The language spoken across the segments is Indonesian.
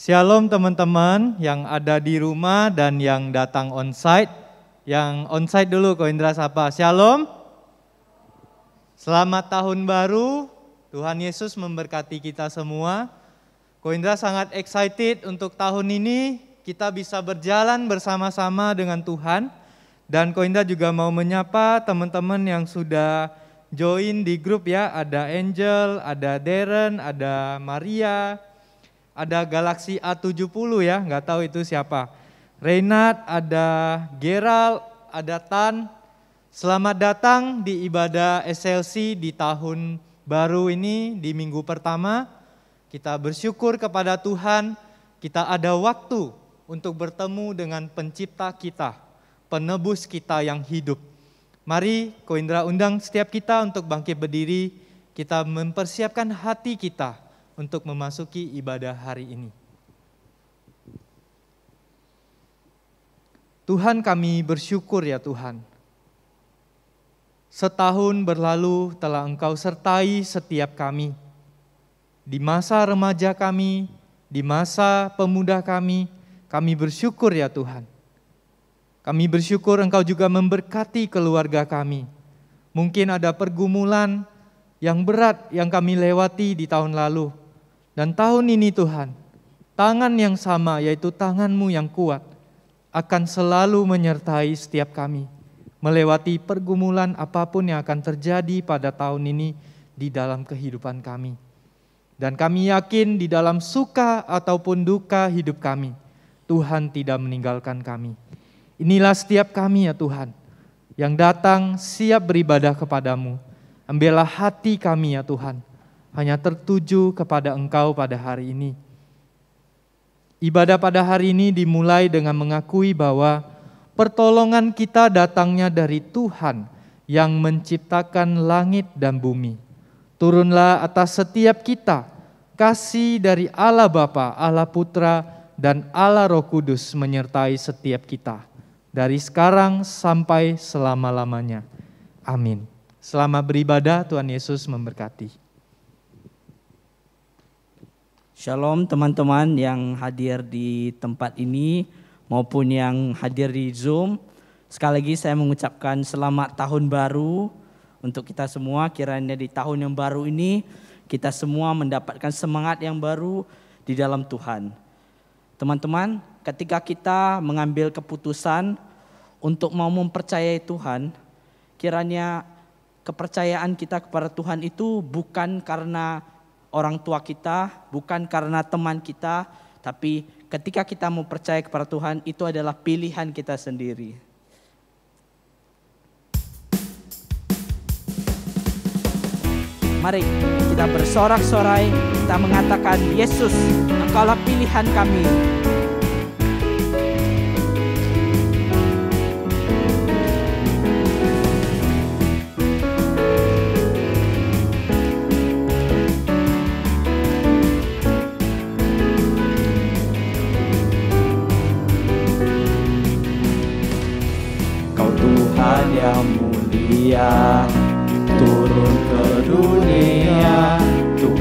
Shalom teman-teman yang ada di rumah dan yang datang onsite. Yang onsite dulu Ko Indra sapa. Shalom. Selamat tahun baru. Tuhan Yesus memberkati kita semua. Ko Indra sangat excited untuk tahun ini kita bisa berjalan bersama-sama dengan Tuhan. Dan Ko Indra juga mau menyapa teman-teman yang sudah join di grup ya. Ada Angel, ada Darren, ada Maria. Ada Galaxy A70 ya, nggak tahu itu siapa. Reynard, ada Gerald, ada Tan. Selamat datang di ibadah SLC di tahun baru ini, di minggu pertama. Kita bersyukur kepada Tuhan, kita ada waktu untuk bertemu dengan pencipta kita, penebus kita yang hidup. Mari Ko Indra undang setiap kita untuk bangkit berdiri, kita mempersiapkan hati kita untuk memasuki ibadah hari ini. Tuhan, kami bersyukur ya Tuhan. Setahun berlalu telah Engkau sertai setiap kami. Di masa remaja kami, di masa pemuda kami bersyukur ya Tuhan. Kami bersyukur Engkau juga memberkati keluarga kami. Mungkin ada pergumulan yang berat yang kami lewati di tahun lalu. Dan tahun ini Tuhan, tangan yang sama yaitu tangan-Mu yang kuat akan selalu menyertai setiap kami. Melewati pergumulan apapun yang akan terjadi pada tahun ini di dalam kehidupan kami. Dan kami yakin di dalam suka ataupun duka hidup kami, Tuhan tidak meninggalkan kami. Inilah setiap kami ya Tuhan, yang datang siap beribadah kepadamu. Ambillah hati kami ya Tuhan, hanya tertuju kepada Engkau pada hari ini. Ibadah pada hari ini dimulai dengan mengakui bahwa pertolongan kita datangnya dari Tuhan yang menciptakan langit dan bumi. Turunlah atas setiap kita kasih dari Allah Bapa, Allah Putra, dan Allah Roh Kudus menyertai setiap kita. Dari sekarang sampai selama-lamanya. Amin. Selamat beribadah, Tuhan Yesus memberkati. Shalom teman-teman yang hadir di tempat ini maupun yang hadir di Zoom. Sekali lagi saya mengucapkan selamat tahun baru untuk kita semua. Kiranya di tahun yang baru ini kita semua mendapatkan semangat yang baru di dalam Tuhan. Teman-teman, ketika kita mengambil keputusan untuk mau mempercayai Tuhan, kiranya kepercayaan kita kepada Tuhan itu bukan karena orang tua kita, bukan karena teman kita, tapi ketika kita mau percaya kepada Tuhan, itu adalah pilihan kita sendiri. Mari kita bersorak-sorai, kita mengatakan, Yesus, Engkaulah pilihan kami. Yang mulia turun ke dunia untuk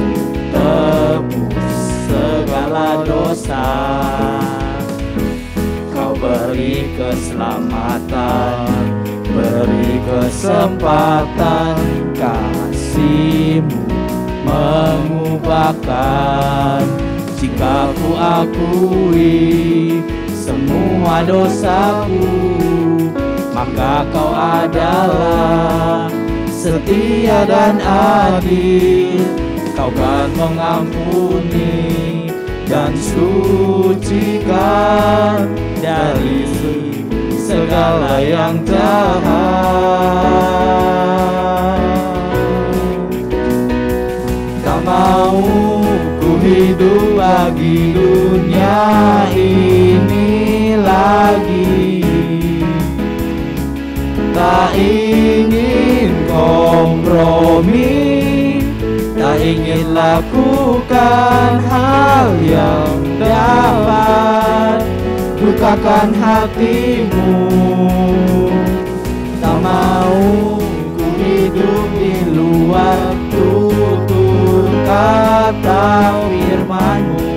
tebus segala dosa. Kau beri keselamatan, beri kesempatan, kasih-Mu mengubahkan. Jika ku akui semua dosaku, maka Kau adalah setia dan adil. Kau kan mengampuni dan sucikan dari segala yang jahat. Tak mau ku hidup bagi dunia ini lagi. Tak ingin kompromi, tak ingin lakukan hal yang dapat lukakan hati-Mu. Tak mau ku hidup di luar tutur kata firman-Mu.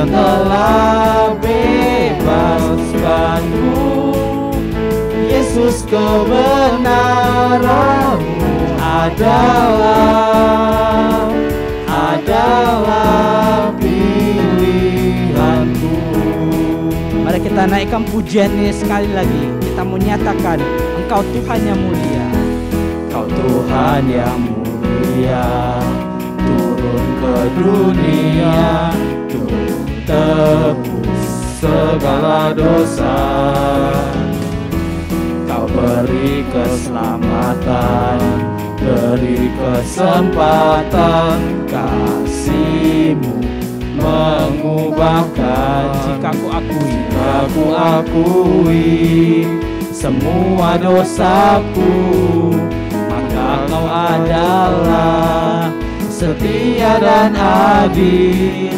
yang telah bebaskanku. Yesus, kebenaranmu adalah pilihanku. Mari kita naikkan pujian ini sekali lagi. Kita menyatakan Engkau Tuhan yang mulia. Kau Tuhan yang mulia, turun ke dunia untuk tebus segala dosa. Kau beri keselamatan, beri kesempatan, kasih-Mu mengubahkan. Jika aku akui semua dosaku, maka Kau adalah setia dan adil.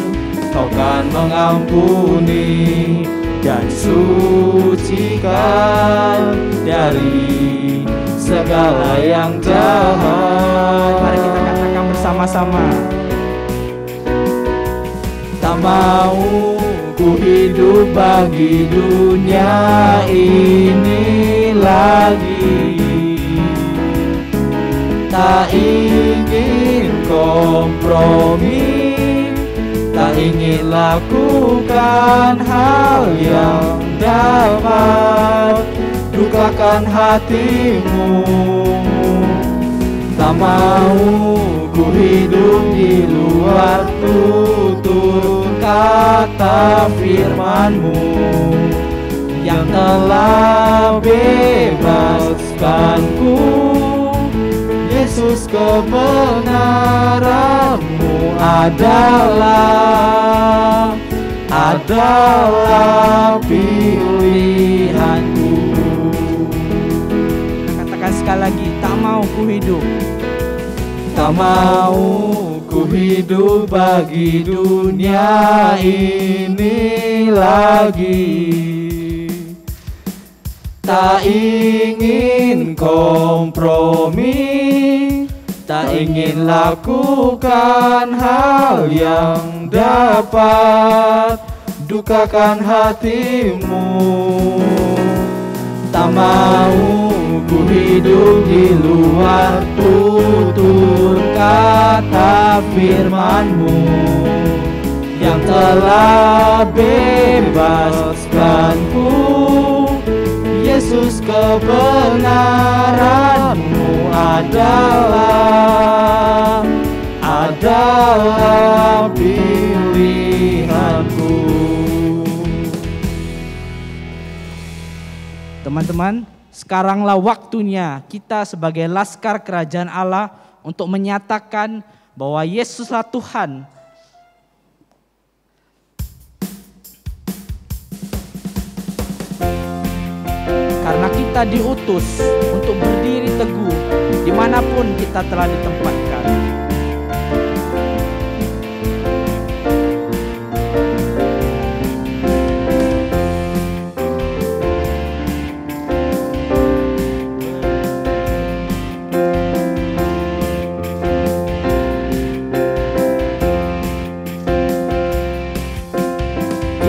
Kau kan mengampuni dan sucikan dari segala yang jahat. Mari kita katakan bersama-sama. Tak mau ku hidup bagi dunia ini lagi. Tak ingin kompromi, tak ingin lakukan hal yang dapat dukakan hatimu. Tak mau ku hidup di luar tutur kata firman-Mu yang telah bebaskanku. Yesus, kebenaran-Mu adalah pilihanku. Katakan sekali lagi, tak mau ku hidup. Tak mau ku hidup bagi dunia ini lagi. Tak ingin kompromi, tak ingin lakukan hal yang dapat dukakan hatimu. Tak mau ku hidup di luar tutur kata firman-Mu yang telah bebaskanku. Yesus, kebenaran-Mu adalah pilihanku. Teman-teman, sekaranglah waktunya kita sebagai laskar kerajaan Allah untuk menyatakan bahwa Yesuslah Tuhan. Karena kita diutus untuk berdiri teguh dimanapun kita telah ditempatkan.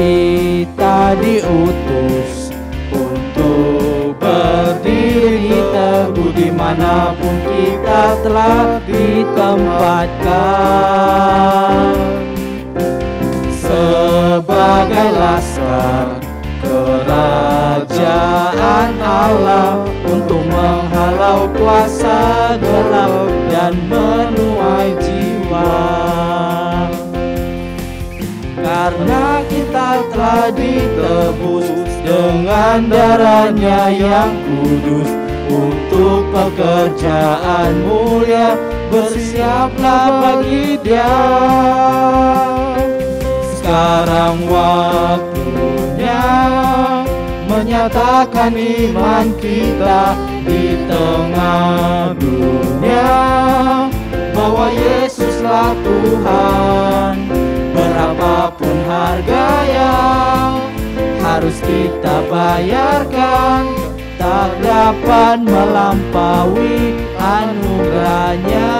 Kita diutus untuk berdiri teguh dimanapun kita telah ditempatkan. Sebagai laskar kerajaan Allah untuk menghalau kuasa gelap dan menuai jiwa. Karena kita telah ditebus dengan darah-Nya yang kudus untuk pekerjaan mulia, bersiaplah bagi Dia. Sekarang waktunya menyatakan iman kita di tengah dunia bahwa Yesuslah Tuhan. Berapapun harga yang harus kita bayarkan, tak dapat melampaui anugerah-Nya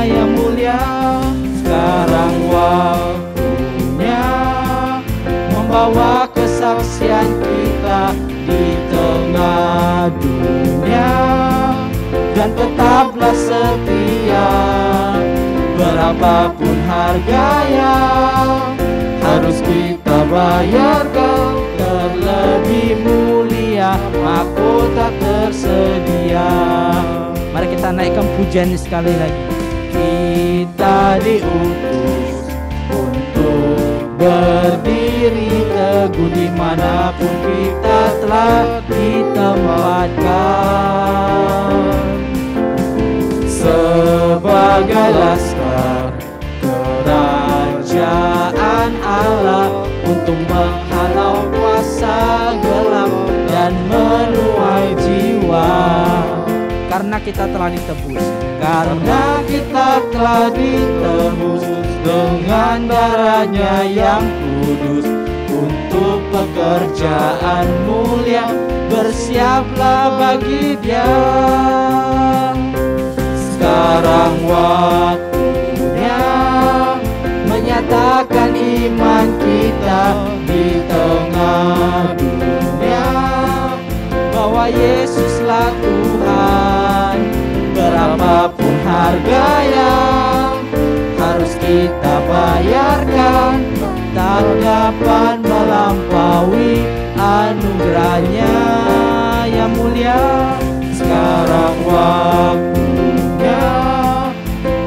yang mulia. Sekarang waktunya membawa kesaksian kita di tengah dunia, dan tetaplah setia. Berapapun harga yang harus kita bayarkan, terlebih mulia mahkota tersedia. Mari kita naikkan pujian sekali lagi. Kita diutus untuk berdiri teguh dimanapun kita telah ditempatkan, sebagai laskar kerajaan Allah, untuk menghalau kuasa gelap dan menuai jiwa. Karena kita telah ditebus, karena kita telah ditebus dengan darahnya yang kudus, untuk pekerjaan mulia bersiaplah bagi Dia. Sekarang waktunya menyatakan iman kita di tengah dunia, bahwa Yesuslah Tuhan. Berapapun harga yang harus kita bayarkan, tak dapat melampaui anugerahnya yang mulia. Sekarang waktunya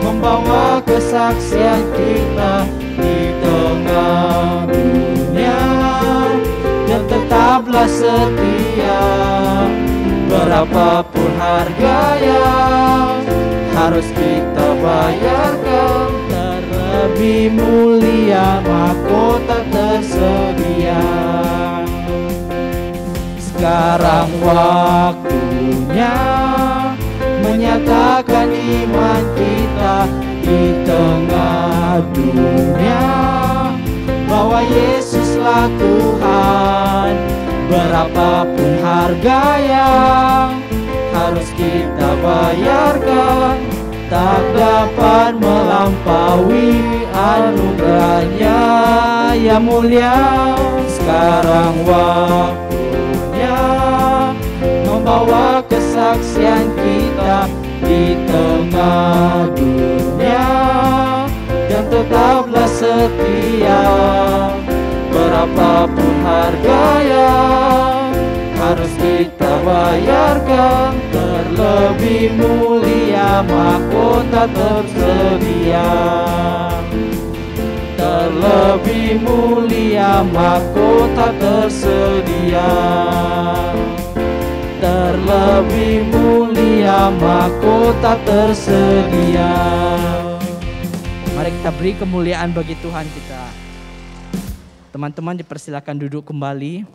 membawa kesaksian kita di tengah dunia, dan tetaplah setia. Berapapun harga yang harus kita bayarkan, terlebih mulia mahkota tersedia. Sekarang waktunya menyatakan iman kita di tengah dunia, bahwa Yesuslah Tuhan. Berapapun harga yang harus kita bayarkan, tak dapat melampaui anugerahnya yang mulia. Sekarang waktunya membawa kesaksian kita di tengah dunia, dan tetaplah setia. Berapapun harga yang harus kita bayarkan, terlebih mulia mahkota tersedia. Terlebih mulia mahkota tersedia. Terlebih mulia mahkota tersedia. Mari kita beri kemuliaan bagi Tuhan kita. Teman-teman dipersilakan duduk kembali.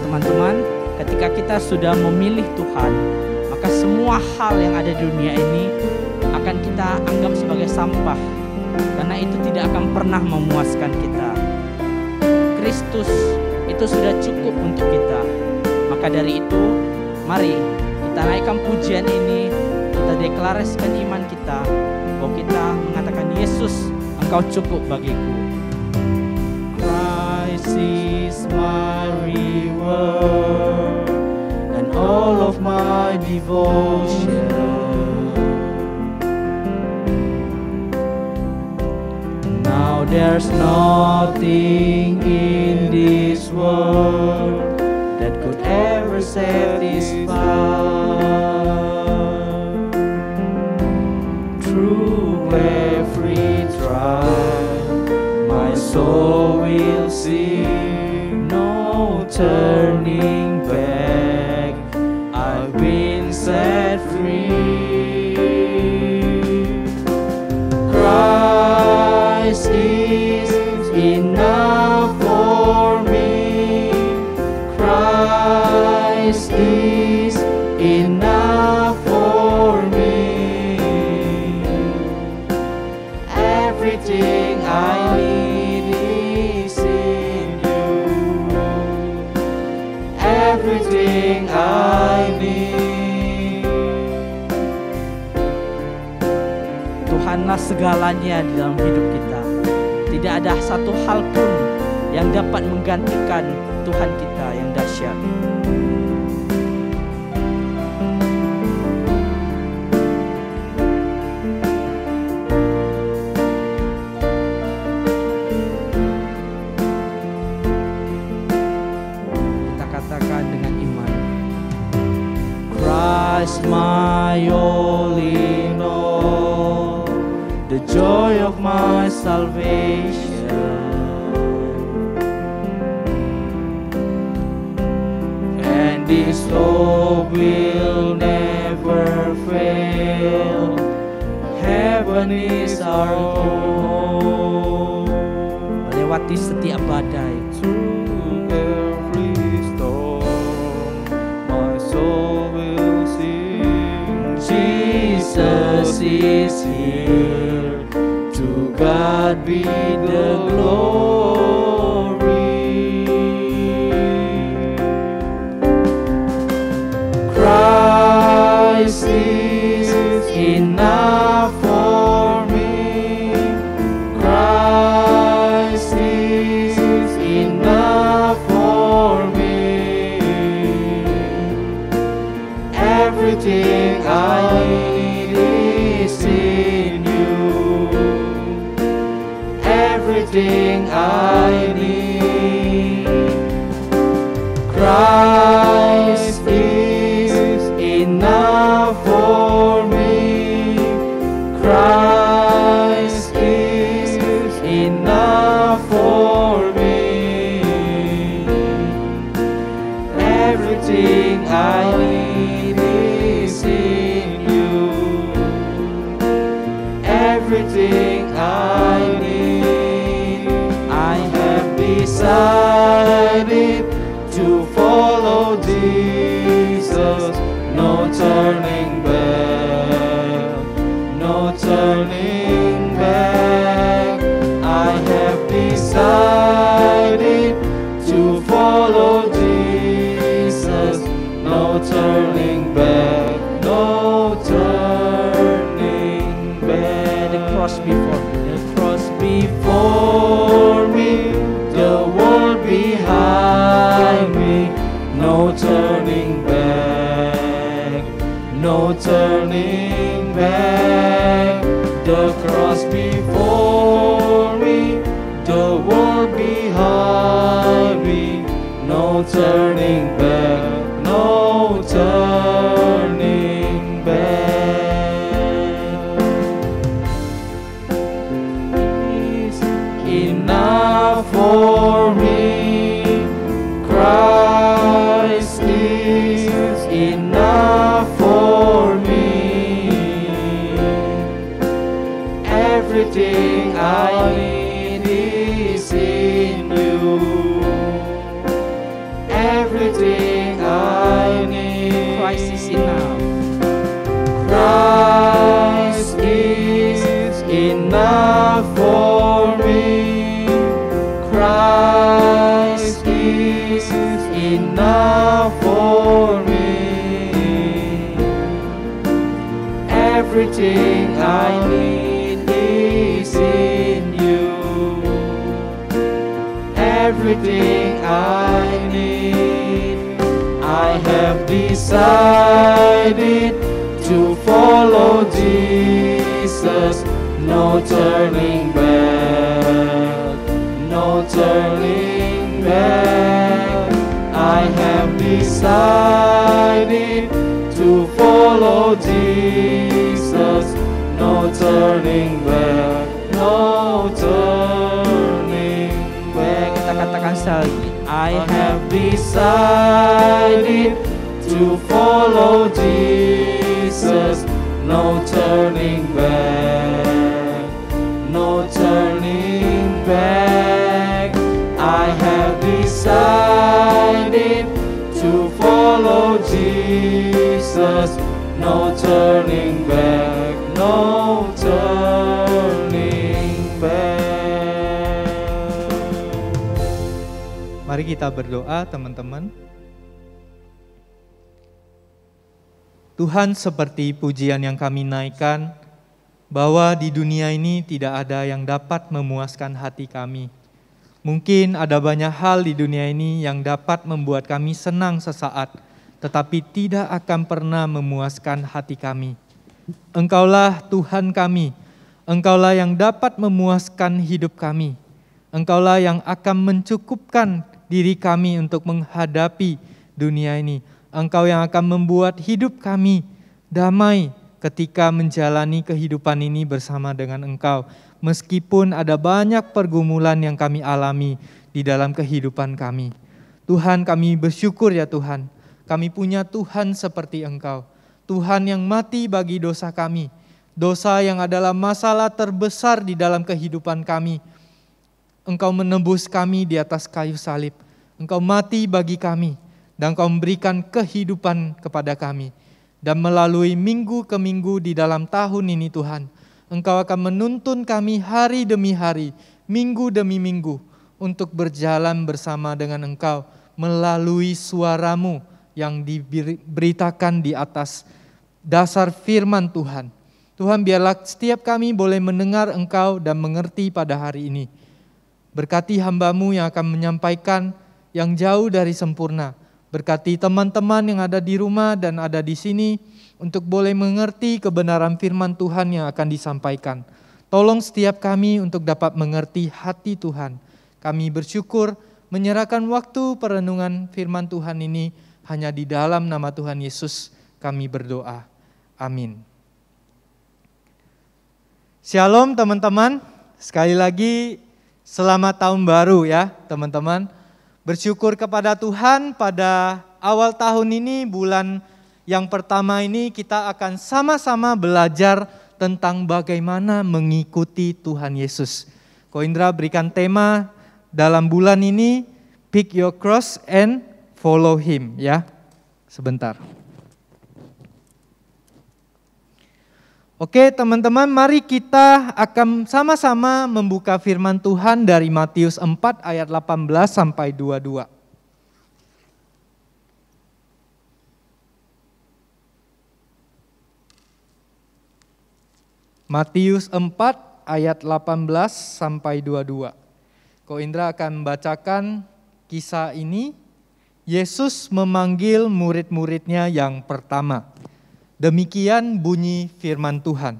Teman-teman, ketika kita sudah memilih Tuhan, maka semua hal yang ada di dunia ini akan kita anggap sebagai sampah, karena itu tidak akan pernah memuaskan kita. Kristus itu sudah cukup untuk kita. Maka dari itu, mari kita naikkan pujian ini, kita deklarasikan iman kita, bahwa kita mengatakan, Yesus, Engkau cukup bagiku. Christ is my reward and all of my devotion. Now there's nothing in this world that could ever satisfy. Through every trial, my soul will see no turning back. I've been set free. Christ is enough for me. Christ is enough for me. Everything I need is in you. Everything I need. Tuhanlah segalanya di dalam hidup kita. Tidak ada satu hal pun yang dapat menggantikan Tuhan kita yang dahsyat. Kita katakan dengan iman. Christ my all in all, the joy of my salvation. And this hope will never fail. Heaven is our home. Melewati setiap badai. Through every storm, my soul will sing. Jesus is here. To God be the glory. Christ is enough for me. Christ is enough for me. Everything I need is in you. Everything I need. Christ is enough for me. Christ is enough for me. Everything I need is in you. Everything I need. I have decided to follow Jesus. No turning back, no turning back. I have decided to follow Jesus. No turning back, no turning back. The cross before me, the cross before me, the world behind me. No turning back, no turning back. The cross before me, the world behind me. No turning back, no turning back. It's enough for me. Christ is enough for me. Everything I need is in you. Everything I need. Christ is enough. Christ is enough for me. Christ is enough for me. Everything I need is in you. Everything I need. I have decided to follow Jesus. No turning back, no turning back. I have decided to follow Jesus. No turning back, no turning back. Kita katakan sekali lagi. I have decided to follow Jesus. No turning back, no turning back. I have decided to follow Jesus. No turning back, no turning back. Mari kita berdoa, teman-teman. Tuhan, seperti pujian yang kami naikkan, bahwa di dunia ini tidak ada yang dapat memuaskan hati kami. Mungkin ada banyak hal di dunia ini yang dapat membuat kami senang sesaat, tetapi tidak akan pernah memuaskan hati kami. Engkaulah Tuhan kami, Engkaulah yang dapat memuaskan hidup kami. Engkaulah yang akan mencukupkan diri kami untuk menghadapi dunia ini. Engkau yang akan membuat hidup kami damai ketika menjalani kehidupan ini bersama dengan Engkau. Meskipun ada banyak pergumulan yang kami alami di dalam kehidupan kami. Tuhan, kami bersyukur ya Tuhan. Kami punya Tuhan seperti Engkau. Tuhan yang mati bagi dosa kami. Dosa yang adalah masalah terbesar di dalam kehidupan kami. Engkau menebus kami di atas kayu salib. Engkau mati bagi kami. Dan Engkau memberikan kehidupan kepada kami. Dan melalui minggu ke minggu di dalam tahun ini Tuhan, Engkau akan menuntun kami hari demi hari, minggu demi minggu, untuk berjalan bersama dengan Engkau melalui suara-Mu yang diberitakan di atas dasar firman Tuhan. Tuhan, biarlah setiap kami boleh mendengar Engkau dan mengerti pada hari ini. Berkati hamba-Mu yang akan menyampaikan yang jauh dari sempurna. Berkati teman-teman yang ada di rumah dan ada di sini untuk boleh mengerti kebenaran firman Tuhan yang akan disampaikan. Tolong setiap kami untuk dapat mengerti hati Tuhan. Kami bersyukur menyerahkan waktu perenungan firman Tuhan ini hanya di dalam nama Tuhan Yesus kami berdoa. Amin. Shalom teman-teman. Sekali lagi selamat tahun baru ya teman-teman. Bersyukur kepada Tuhan pada awal tahun ini, bulan yang pertama ini kita akan sama-sama belajar tentang bagaimana mengikuti Tuhan Yesus. Ko Indra berikan tema dalam bulan ini, pick your cross and follow him ya. Sebentar. Oke teman-teman, mari kita akan sama-sama membuka firman Tuhan dari Matius 4 ayat 18 sampai 22. Matius 4 ayat 18 sampai 22. Ko Indra akan membacakan kisah ini. Yesus memanggil murid-muridnya yang pertama. Demikian bunyi firman Tuhan.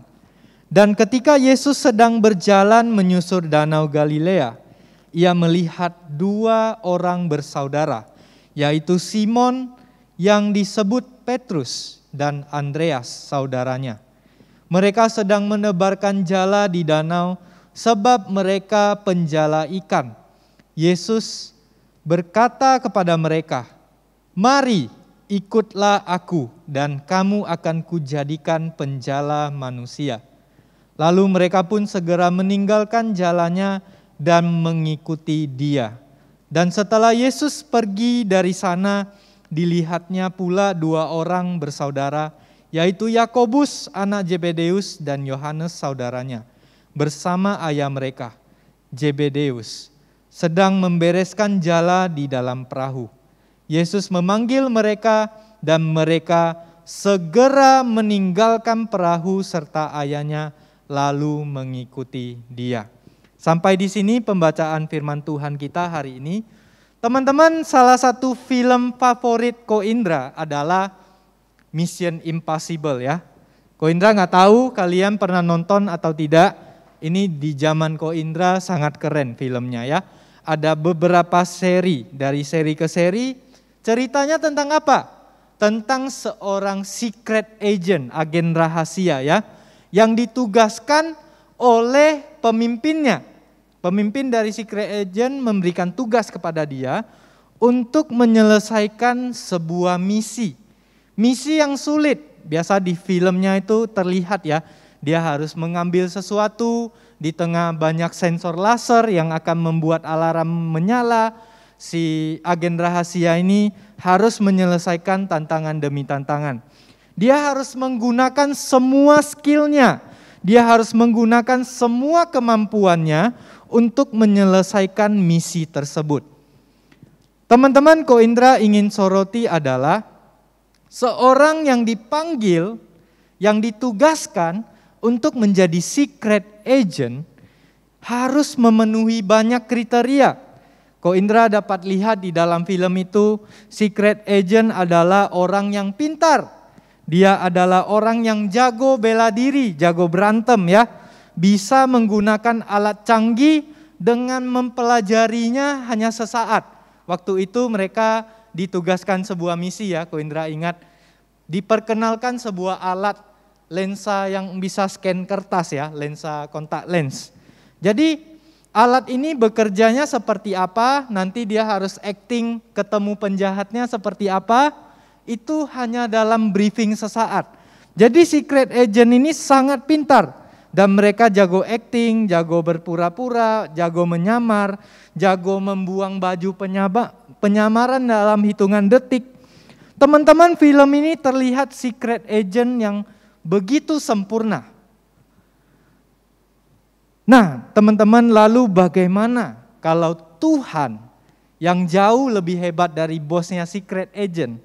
Dan ketika Yesus sedang berjalan menyusur danau Galilea, ia melihat dua orang bersaudara, yaitu Simon yang disebut Petrus dan Andreas saudaranya. Mereka sedang menebarkan jala di danau sebab mereka penjala ikan. Yesus berkata kepada mereka, "Mari, ikutlah aku dan kamu akan kujadikan penjala manusia." Lalu mereka pun segera meninggalkan jalannya dan mengikuti Dia. Dan setelah Yesus pergi dari sana, dilihatnya pula dua orang bersaudara, yaitu Yakobus anak Zebedeus dan Yohanes saudaranya, bersama ayah mereka, Zebedeus, sedang membereskan jala di dalam perahu. Yesus memanggil mereka dan mereka segera meninggalkan perahu serta ayahnya lalu mengikuti Dia. Sampai di sini pembacaan firman Tuhan kita hari ini. Teman-teman, salah satu film favorit Ko Indra adalah Mission Impossible ya. Ko Indra nggak tahu kalian pernah nonton atau tidak. Ini di zaman Ko Indra sangat keren filmnya ya. Ada beberapa seri, dari seri ke seri. Ceritanya tentang apa? Tentang seorang secret agent, agen rahasia ya, yang ditugaskan oleh pemimpinnya. Pemimpin dari secret agent memberikan tugas kepada dia untuk menyelesaikan sebuah misi. Misi yang sulit, biasa di filmnya itu terlihat ya, dia harus mengambil sesuatu di tengah banyak sensor laser yang akan membuat alarm menyala. Si agen rahasia ini harus menyelesaikan tantangan demi tantangan. Dia harus menggunakan semua skillnya. Dia harus menggunakan semua kemampuannya untuk menyelesaikan misi tersebut. Teman-teman, Ko Indra ingin soroti adalah seorang yang dipanggil, yang ditugaskan untuk menjadi secret agent harus memenuhi banyak kriteria. Ko Indra dapat lihat di dalam film itu, secret agent adalah orang yang pintar. Dia adalah orang yang jago bela diri, jago berantem ya. Bisa menggunakan alat canggih dengan mempelajarinya hanya sesaat. Waktu itu mereka ditugaskan sebuah misi ya, Ko Indra ingat. Diperkenalkan sebuah alat lensa yang bisa scan kertas ya, lensa kontak lens. Jadi alat ini bekerjanya seperti apa, nanti dia harus acting ketemu penjahatnya seperti apa, itu hanya dalam briefing sesaat. Jadi secret agent ini sangat pintar dan mereka jago acting, jago berpura-pura, jago menyamar, jago membuang baju penyamaran dalam hitungan detik. Teman-teman, film ini terlihat secret agent yang begitu sempurna. Nah, teman-teman, lalu bagaimana kalau Tuhan yang jauh lebih hebat dari bosnya secret agent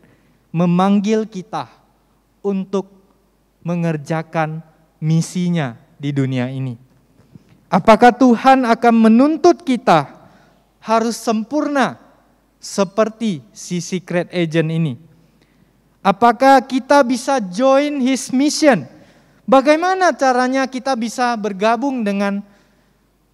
memanggil kita untuk mengerjakan misinya di dunia ini? Apakah Tuhan akan menuntut kita harus sempurna seperti si secret agent ini? Apakah kita bisa join his mission? Bagaimana caranya kita bisa bergabung dengan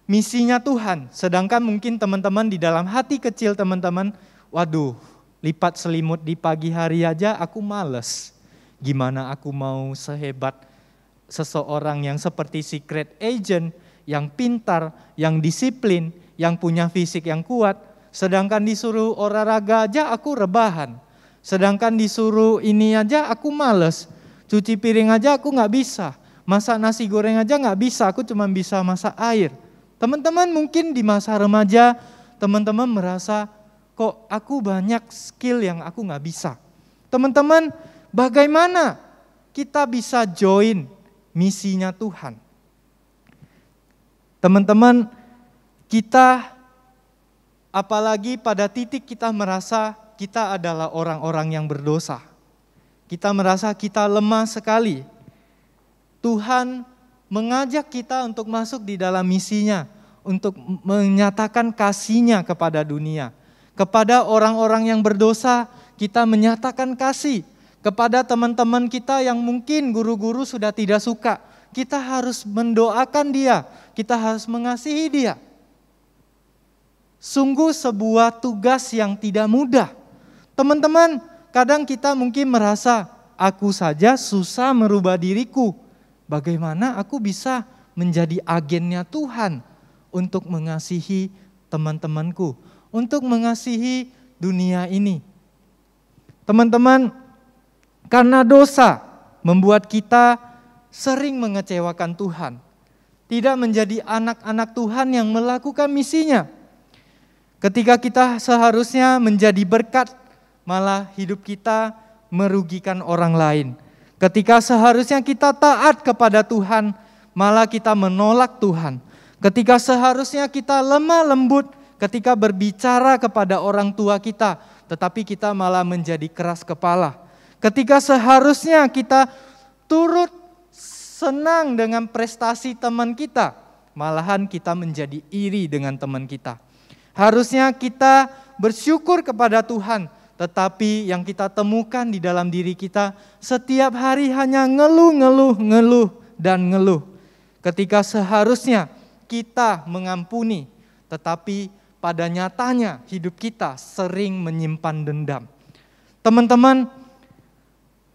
misinya Tuhan? Sedangkan mungkin teman-teman di dalam hati kecil teman-teman, waduh, lipat selimut di pagi hari aja aku males. Gimana aku mau sehebat seseorang yang seperti secret agent, yang pintar, yang disiplin, yang punya fisik yang kuat. Sedangkan disuruh olahraga aja aku rebahan. Sedangkan disuruh ini aja aku males. Cuci piring aja aku gak bisa, masak nasi goreng aja gak bisa, aku cuma bisa masak air. Teman-teman mungkin di masa remaja, teman-teman merasa kok aku banyak skill yang aku gak bisa. Teman-teman, bagaimana kita bisa join misinya Tuhan? Teman-teman, kita apalagi pada titik kita merasa kita adalah orang-orang yang berdosa. Kita merasa kita lemah sekali. Tuhan mengajak kita untuk masuk di dalam misinya, untuk menyatakan kasih-Nya kepada dunia. Kepada orang-orang yang berdosa, kita menyatakan kasih. Kepada teman-teman kita yang mungkin guru-guru sudah tidak suka, kita harus mendoakan dia, kita harus mengasihi dia. Sungguh sebuah tugas yang tidak mudah. Teman-teman, kadang kita mungkin merasa, aku saja susah merubah diriku. Bagaimana aku bisa menjadi agennya Tuhan untuk mengasihi teman-temanku, untuk mengasihi dunia ini. Teman-teman, karena dosa membuat kita sering mengecewakan Tuhan. Tidak menjadi anak-anak Tuhan yang melakukan misinya. Ketika kita seharusnya menjadi berkat, malah hidup kita merugikan orang lain. Ketika seharusnya kita taat kepada Tuhan, malah kita menolak Tuhan. Ketika seharusnya kita lemah lembut ketika berbicara kepada orang tua kita, tetapi kita malah menjadi keras kepala. Ketika seharusnya kita turut senang dengan prestasi teman kita, malahan kita menjadi iri dengan teman kita. Harusnya kita bersyukur kepada Tuhan, tetapi yang kita temukan di dalam diri kita setiap hari hanya ngeluh dan ngeluh. Ketika seharusnya kita mengampuni, tetapi pada nyatanya hidup kita sering menyimpan dendam. Teman-teman,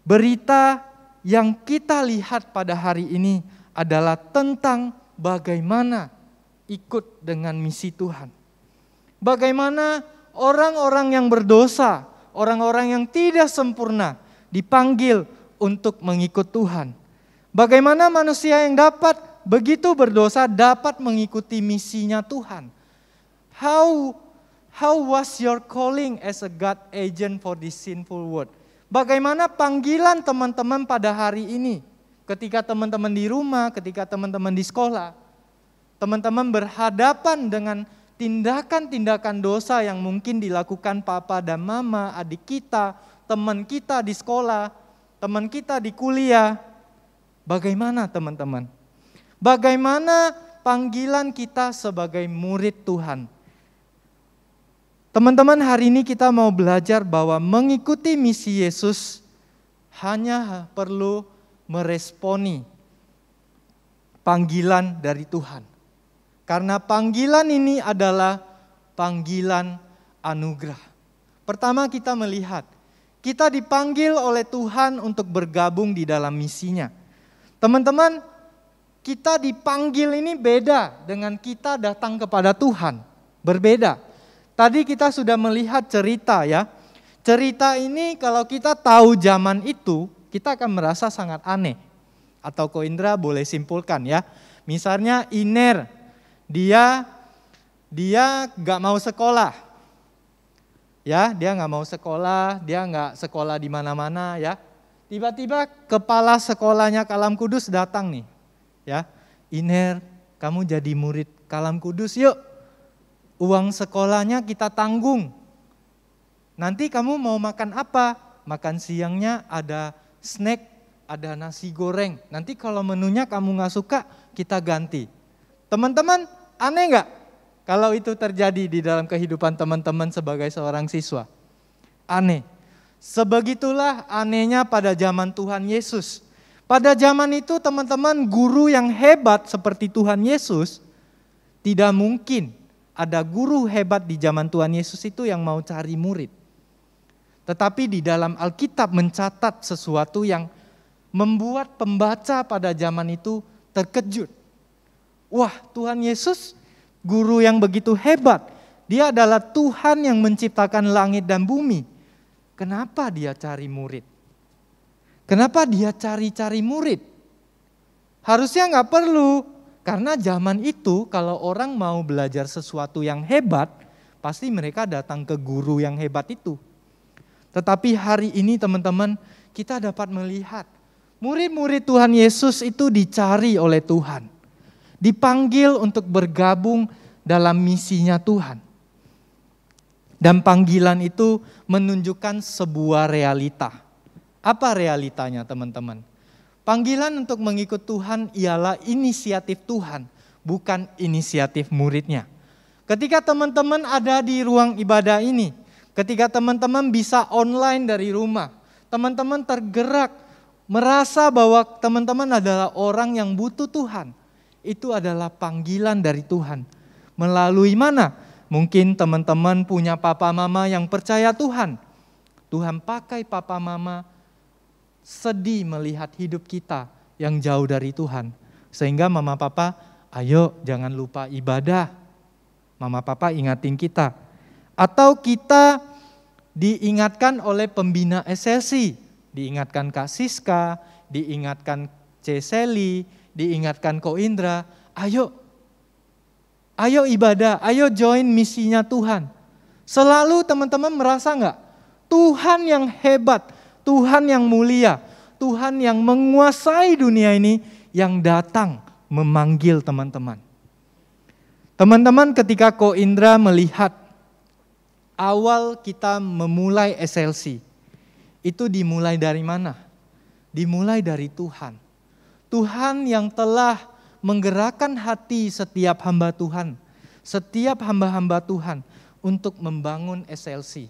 berita yang kita lihat pada hari ini adalah tentang bagaimana ikut dengan misi Tuhan. Bagaimana orang-orang yang berdosa, orang-orang yang tidak sempurna dipanggil untuk mengikut Tuhan. Bagaimana manusia yang dapat begitu berdosa dapat mengikuti misinya Tuhan. How was your calling as a God agent for this sinful world? Bagaimana panggilan teman-teman pada hari ini? Ketika teman-teman di rumah, ketika teman-teman di sekolah, teman-teman berhadapan dengan tindakan-tindakan dosa yang mungkin dilakukan papa dan mama, adik kita, teman kita di sekolah, teman kita di kuliah. Bagaimana teman-teman? Bagaimana panggilan kita sebagai murid Tuhan? Teman-teman, hari ini kita mau belajar bahwa mengikuti misi Yesus hanya perlu meresponi panggilan dari Tuhan. Karena panggilan ini adalah panggilan anugerah. Pertama kita melihat, kita dipanggil oleh Tuhan untuk bergabung di dalam misinya. Teman-teman, kita dipanggil ini beda dengan kita datang kepada Tuhan. Berbeda. Tadi kita sudah melihat cerita ya. Cerita ini kalau kita tahu zaman itu, kita akan merasa sangat aneh. Atau Ko Indra boleh simpulkan ya. Misalnya Iner, dia gak mau sekolah. Ya, dia gak mau sekolah, dia gak sekolah di mana-mana ya. Tiba-tiba kepala sekolahnya Kalam Kudus datang nih. Ya, Iner, kamu jadi murid Kalam Kudus yuk. Uang sekolahnya kita tanggung. Nanti kamu mau makan apa? Makan siangnya ada snack, ada nasi goreng. Nanti kalau menunya kamu gak suka, kita ganti. Teman-teman, aneh gak kalau itu terjadi di dalam kehidupan teman-teman sebagai seorang siswa? Aneh. Sebegitulah anehnya pada zaman Tuhan Yesus. Pada zaman itu teman-teman, guru yang hebat seperti Tuhan Yesus, tidak mungkin ada guru hebat di zaman Tuhan Yesus itu yang mau cari murid. Tetapi di dalam Alkitab mencatat sesuatu yang membuat pembaca pada zaman itu terkejut. Wah, Tuhan Yesus guru yang begitu hebat. Dia adalah Tuhan yang menciptakan langit dan bumi. Kenapa dia cari murid? Kenapa dia cari-cari murid? Harusnya nggak perlu. Karena zaman itu kalau orang mau belajar sesuatu yang hebat, pasti mereka datang ke guru yang hebat itu. Tetapi hari ini teman-teman, kita dapat melihat murid-murid Tuhan Yesus itu dicari oleh Tuhan. Dipanggil untuk bergabung dalam misinya Tuhan. Dan panggilan itu menunjukkan sebuah realita. Apa realitanya teman-teman? Panggilan untuk mengikut Tuhan ialah inisiatif Tuhan, bukan inisiatif muridnya. Ketika teman-teman ada di ruang ibadah ini, ketika teman-teman bisa online dari rumah, teman-teman tergerak, merasa bahwa teman-teman adalah orang yang butuh Tuhan. Itu adalah panggilan dari Tuhan. Melalui mana? Mungkin teman-teman punya papa mama yang percaya Tuhan. Tuhan pakai papa mama sedih melihat hidup kita yang jauh dari Tuhan. Sehingga mama papa, ayo jangan lupa ibadah. Mama papa ingatin kita. Atau kita diingatkan oleh pembina SLC. Diingatkan Kak Siska, diingatkan C. Seli, diingatkan Ko Indra. Ayo ibadah, ayo join misinya Tuhan. Selalu teman-teman merasa enggak? Tuhan yang hebat, Tuhan yang mulia, Tuhan yang menguasai dunia ini yang datang memanggil teman-teman. Teman-teman, ketika Ko Indra melihat awal kita memulai SLC, itu dimulai dari mana? Dimulai dari Tuhan. Tuhan yang telah menggerakkan hati setiap hamba Tuhan, setiap hamba-hamba Tuhan untuk membangun SLC.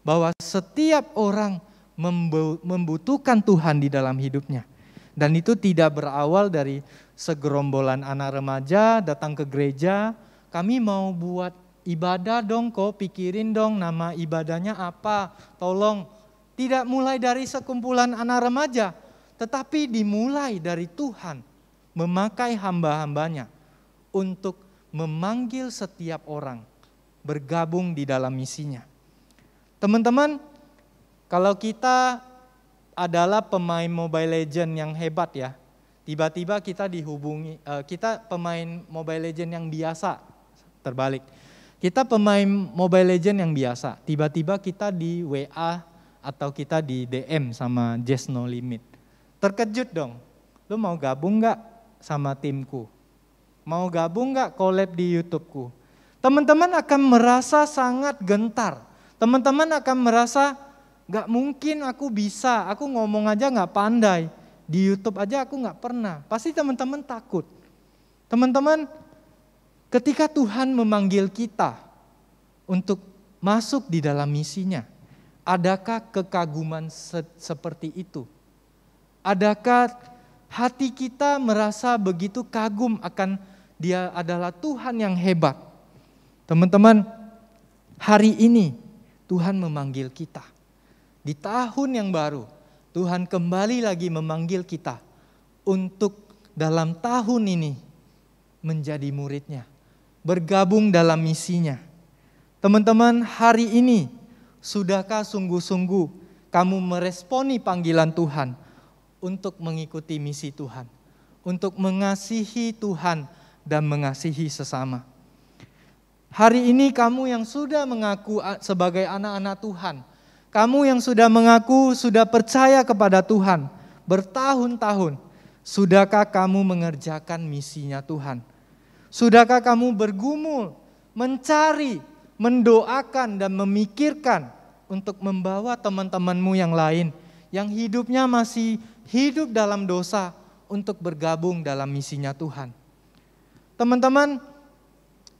Bahwa setiap orang membutuhkan Tuhan di dalam hidupnya. Dan itu tidak berawal dari segerombolan anak remaja datang ke gereja, kami mau buat ibadah dong kok, pikirin dong nama ibadahnya apa, tolong. Tidak mulai dari sekumpulan anak remaja, tetapi dimulai dari Tuhan memakai hamba-hambanya untuk memanggil setiap orang bergabung di dalam misinya. Teman-teman, kalau kita adalah pemain Mobile Legends yang hebat ya, tiba-tiba kita dihubungi, kita pemain Mobile Legends yang biasa, terbalik. Kita pemain Mobile Legends yang biasa, tiba-tiba kita di WA atau kita di DM sama Just No Limit. Terkejut dong, lu mau gabung gak sama timku? Mau gabung gak collab di YouTubeku? Teman-teman akan merasa sangat gentar. Teman-teman akan merasa gak mungkin aku bisa, aku ngomong aja gak pandai. Di YouTube aja aku gak pernah. Pasti teman-teman takut. Teman-teman, ketika Tuhan memanggil kita untuk masuk di dalam misinya, adakah kekaguman seperti itu? Adakah hati kita merasa begitu kagum akan Dia adalah Tuhan yang hebat? Teman-teman, hari ini Tuhan memanggil kita. Di tahun yang baru, Tuhan kembali lagi memanggil kita untuk dalam tahun ini menjadi muridnya, bergabung dalam misinya. Teman-teman, hari ini sudahkah sungguh-sungguh kamu meresponi panggilan Tuhan untuk mengikuti misi Tuhan, untuk mengasihi Tuhan dan mengasihi sesama? Hari ini kamu yang sudah mengaku sebagai anak-anak Tuhan, kamu yang sudah mengaku sudah percaya kepada Tuhan bertahun-tahun, sudahkah kamu mengerjakan misinya Tuhan? Sudahkah kamu bergumul, mencari, mendoakan dan memikirkan untuk membawa teman-temanmu yang lain yang hidupnya masih hidup dalam dosa untuk bergabung dalam misinya Tuhan? Teman-teman,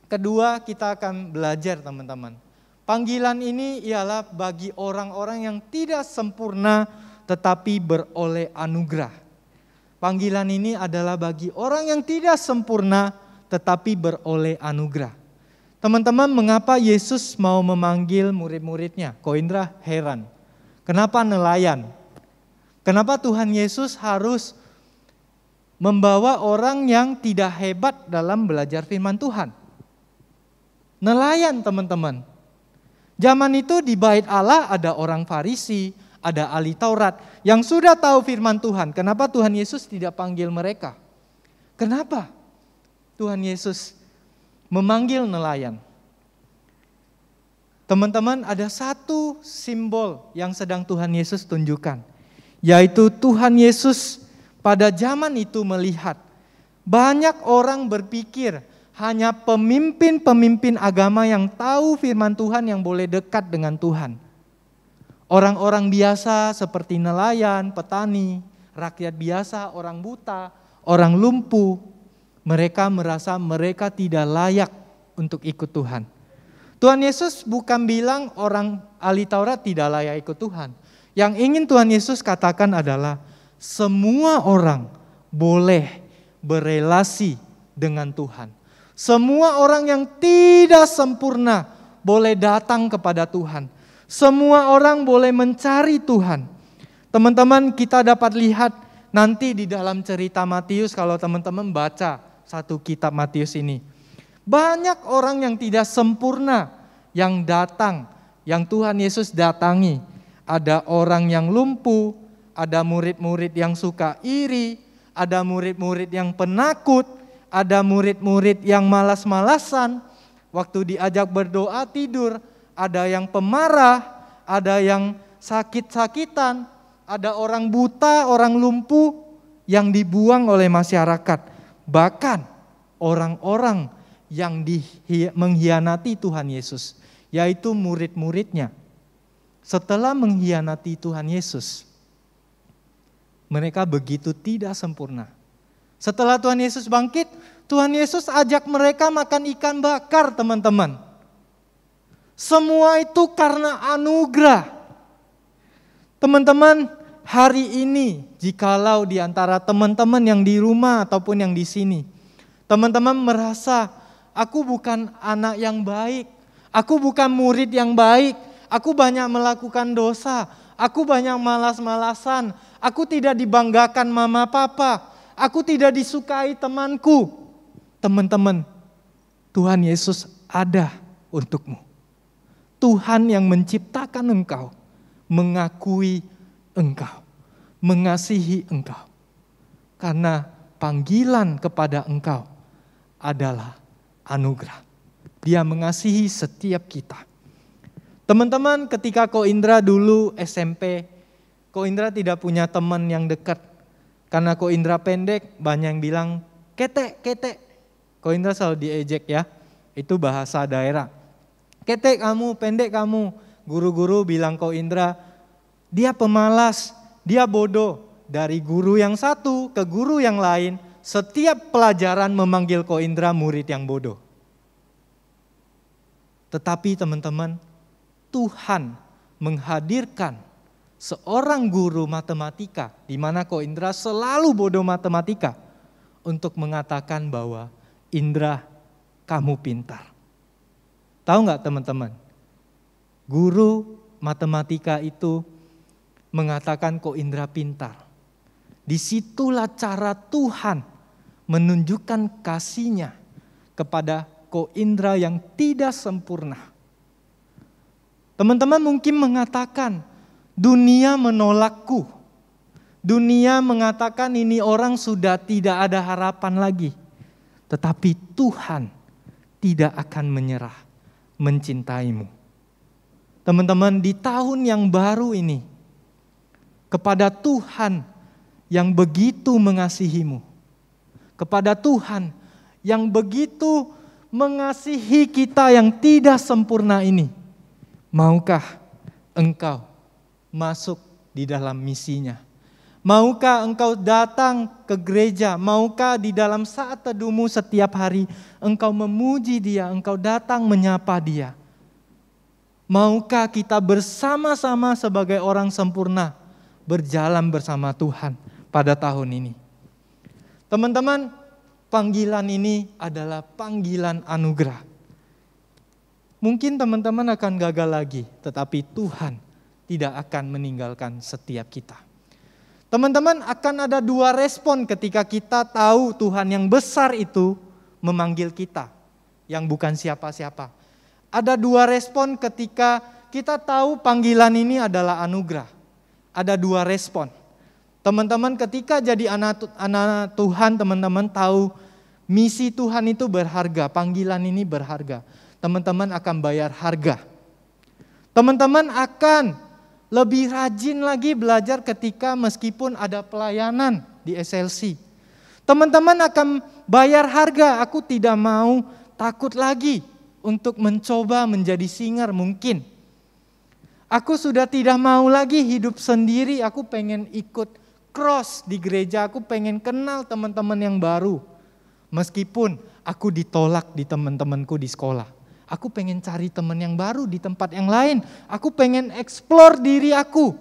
kedua kita akan belajar teman-teman. Panggilan ini ialah bagi orang-orang yang tidak sempurna tetapi beroleh anugerah. Panggilan ini adalah bagi orang yang tidak sempurna tetapi beroleh anugerah. Teman-teman, mengapa Yesus mau memanggil murid-muridnya? Ko Indra heran. Kenapa nelayan? Kenapa Tuhan Yesus harus membawa orang yang tidak hebat dalam belajar firman Tuhan? Nelayan, teman-teman. Zaman itu di bait Allah ada orang Farisi, ada ahli Taurat yang sudah tahu firman Tuhan. Kenapa Tuhan Yesus tidak panggil mereka? Kenapa Tuhan Yesus memanggil nelayan? Teman-teman, ada satu simbol yang sedang Tuhan Yesus tunjukkan, yaitu Tuhan Yesus pada zaman itu melihat banyak orang berpikir hanya pemimpin-pemimpin agama yang tahu firman Tuhan yang boleh dekat dengan Tuhan. Orang-orang biasa seperti nelayan, petani, rakyat biasa, orang buta, orang lumpuh, mereka merasa mereka tidak layak untuk ikut Tuhan. Tuhan Yesus bukan bilang orang ahli Taurat tidak layak ikut Tuhan. Yang ingin Tuhan Yesus katakan adalah semua orang boleh berelasi dengan Tuhan. Semua orang yang tidak sempurna boleh datang kepada Tuhan. Semua orang boleh mencari Tuhan. Teman-teman, kita dapat lihat nanti di dalam cerita Matius, kalau teman-teman baca satu kitab Matius ini. Banyak orang yang tidak sempurna yang datang, yang Tuhan Yesus datangi. Ada orang yang lumpuh, ada murid-murid yang suka iri, ada murid-murid yang penakut, ada murid-murid yang malas-malasan, waktu diajak berdoa tidur, ada yang pemarah, ada yang sakit-sakitan, ada orang buta, orang lumpuh yang dibuang oleh masyarakat. Bahkan orang-orang yang mengkhianati Tuhan Yesus, yaitu murid-muridnya. Setelah mengkhianati Tuhan Yesus, mereka begitu tidak sempurna. Setelah Tuhan Yesus bangkit, Tuhan Yesus ajak mereka makan ikan bakar, teman-teman. Semua itu karena anugerah. Teman-teman, hari ini jikalau di antara teman-teman yang di rumah ataupun yang di sini, teman-teman merasa aku bukan anak yang baik, aku bukan murid yang baik, aku banyak melakukan dosa, aku banyak malas-malasan, aku tidak dibanggakan mama papa, aku tidak disukai temanku. Teman-teman, Tuhan Yesus ada untukmu. Tuhan yang menciptakan engkau, mengakui engkau, mengasihi engkau. Karena panggilan kepada engkau adalah anugerah. Dia mengasihi setiap kita. Teman-teman, ketika Ko Indra dulu SMP, Ko Indra tidak punya teman yang dekat. Karena Ko Indra pendek, banyak yang bilang, ketek, ketek. Ko Indra selalu diejek ya, itu bahasa daerah. Ketek kamu, pendek kamu. Guru-guru bilang Ko Indra, dia pemalas, dia bodoh. Dari guru yang satu ke guru yang lain, setiap pelajaran memanggil Ko Indra murid yang bodoh. Tetapi teman-teman, Tuhan menghadirkan seorang guru matematika, di mana Ko Indra selalu bodoh matematika, untuk mengatakan bahwa Indra, kamu pintar. Tahu nggak teman-teman? Guru matematika itu mengatakan Ko Indra pintar. Disitulah cara Tuhan menunjukkan kasih-Nya kepada Ko Indra yang tidak sempurna. Teman-teman mungkin mengatakan, dunia menolakku. Dunia mengatakan ini orang sudah tidak ada harapan lagi. Tetapi Tuhan tidak akan menyerah, mencintaimu. Teman-teman, di tahun yang baru ini, kepada Tuhan yang begitu mengasihimu, kepada Tuhan yang begitu mengasihi kita yang tidak sempurna ini, maukah engkau masuk di dalam misinya? Maukah engkau datang ke gereja? Maukah di dalam saat teduhmu setiap hari engkau memuji Dia, engkau datang menyapa Dia? Maukah kita bersama-sama sebagai orang sempurna berjalan bersama Tuhan pada tahun ini? Teman-teman, panggilan ini adalah panggilan anugerah. Mungkin teman-teman akan gagal lagi, tetapi Tuhan tidak akan meninggalkan setiap kita. Teman-teman, akan ada dua respon ketika kita tahu Tuhan yang besar itu memanggil kita, yang bukan siapa-siapa. Ada dua respon ketika kita tahu panggilan ini adalah anugerah. Ada dua respon. Teman-teman, ketika jadi anak Tuhan, teman-teman tahu misi Tuhan itu berharga, panggilan ini berharga. Teman-teman akan bayar harga. Teman-teman akan lebih rajin lagi belajar ketika meskipun ada pelayanan di SLC. Teman-teman akan bayar harga, aku tidak mau takut lagi untuk mencoba menjadi singer mungkin. Aku sudah tidak mau lagi hidup sendiri, aku pengen ikut cross di gereja, aku pengen kenal teman-teman yang baru. Meskipun aku ditolak di teman-temanku di sekolah. Aku pengen cari teman yang baru di tempat yang lain. Aku pengen explore diri aku.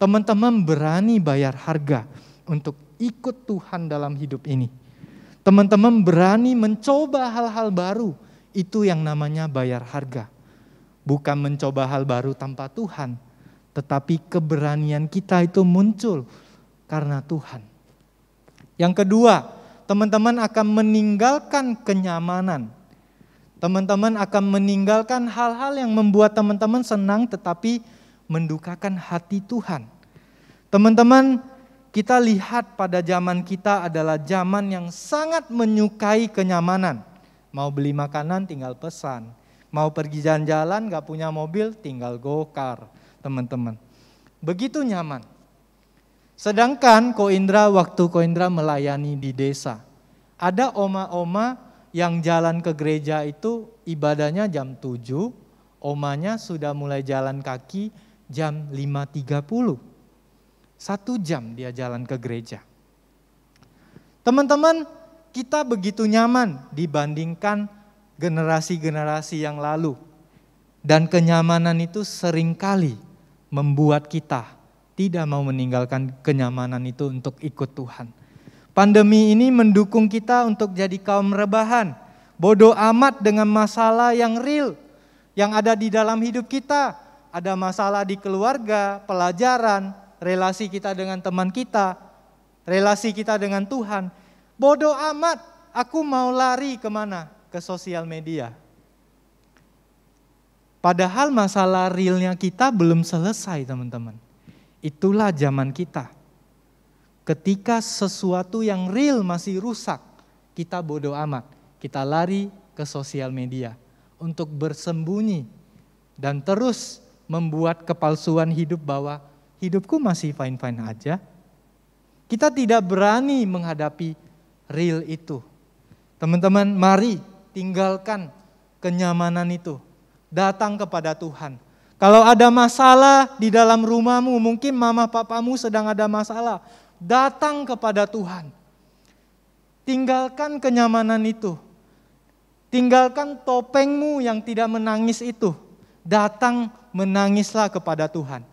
Teman-teman berani bayar harga untuk ikut Tuhan dalam hidup ini. Teman-teman berani mencoba hal-hal baru. Itu yang namanya bayar harga. Bukan mencoba hal baru tanpa Tuhan. Tetapi keberanian kita itu muncul karena Tuhan. Yang kedua, teman-teman akan meninggalkan kenyamanan. Teman-teman akan meninggalkan hal-hal yang membuat teman-teman senang tetapi mendukakan hati Tuhan. Teman-teman, kita lihat pada zaman kita adalah zaman yang sangat menyukai kenyamanan. Mau beli makanan tinggal pesan. Mau pergi jalan-jalan gak punya mobil tinggal gokar, teman-teman. Begitu nyaman. Sedangkan Ko Indra waktu Ko Indra melayani di desa, ada oma-oma yang jalan ke gereja itu ibadahnya jam 7, omanya sudah mulai jalan kaki jam 5.30. 1 jam dia jalan ke gereja. Teman-teman, kita begitu nyaman dibandingkan generasi-generasi yang lalu. Dan kenyamanan itu seringkali membuat kita tidak mau meninggalkan kenyamanan itu untuk ikut Tuhan. Pandemi ini mendukung kita untuk jadi kaum rebahan, bodoh amat dengan masalah yang real, yang ada di dalam hidup kita. Ada masalah di keluarga, pelajaran, relasi kita dengan teman kita, relasi kita dengan Tuhan. Bodoh amat, aku mau lari kemana? Ke sosial media. Padahal masalah realnya kita belum selesai, teman-teman. Itulah zaman kita. Ketika sesuatu yang real masih rusak, kita bodoh amat. Kita lari ke sosial media untuk bersembunyi dan terus membuat kepalsuan hidup bahwa hidupku masih fine-fine aja. Kita tidak berani menghadapi real itu. Teman-teman, mari tinggalkan kenyamanan itu. Datang kepada Tuhan. Kalau ada masalah di dalam rumahmu, mungkin mama papamu sedang ada masalah. Datang kepada Tuhan. Tinggalkan kenyamanan itu. Tinggalkan topengmu yang tidak menangis itu. Datang menangislah kepada Tuhan.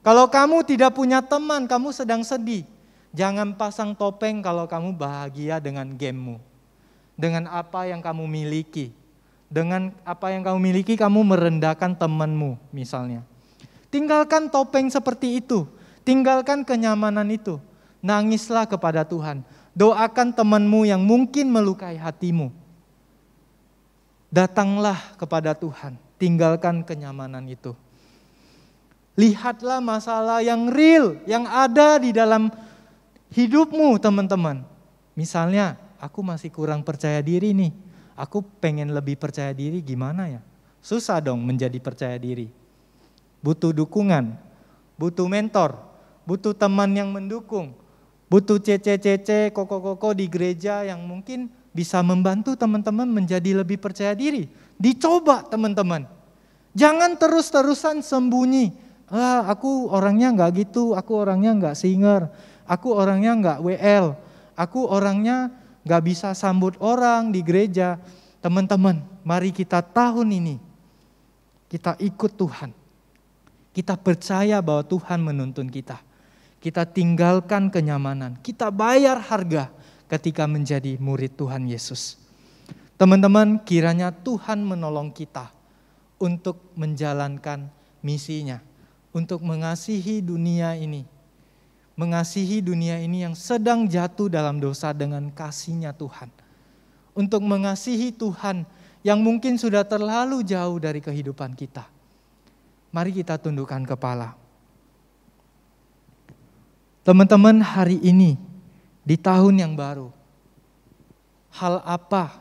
Kalau kamu tidak punya teman, kamu sedang sedih. Jangan pasang topeng kalau kamu bahagia dengan gamemu. Dengan apa yang kamu miliki. Dengan apa yang kamu miliki, kamu merendahkan temanmu misalnya. Tinggalkan topeng seperti itu. Tinggalkan kenyamanan itu. Nangislah kepada Tuhan. Doakan temanmu yang mungkin melukai hatimu. Datanglah kepada Tuhan. Tinggalkan kenyamanan itu. Lihatlah masalah yang real, yang ada di dalam hidupmu teman-teman. Misalnya, aku masih kurang percaya diri nih. Aku pengen lebih percaya diri, gimana ya? Susah dong menjadi percaya diri. Butuh dukungan, butuh mentor, butuh teman yang mendukung, butuh cece-cece, koko-koko di gereja yang mungkin bisa membantu teman-teman menjadi lebih percaya diri. Dicoba teman-teman. Jangan terus-terusan sembunyi. Aku orangnya enggak gitu, aku orangnya enggak singer, aku orangnya enggak WL, aku orangnya enggak bisa sambut orang di gereja. Teman-teman, mari kita tahun ini, kita ikut Tuhan. Kita percaya bahwa Tuhan menuntun kita. Kita tinggalkan kenyamanan, kita bayar harga ketika menjadi murid Tuhan Yesus. Teman-teman, kiranya Tuhan menolong kita untuk menjalankan misinya. Untuk mengasihi dunia ini. Mengasihi dunia ini yang sedang jatuh dalam dosa dengan kasih-Nya Tuhan. Untuk mengasihi Tuhan yang mungkin sudah terlalu jauh dari kehidupan kita. Mari kita tundukkan kepala. Teman-teman, hari ini di tahun yang baru, hal apa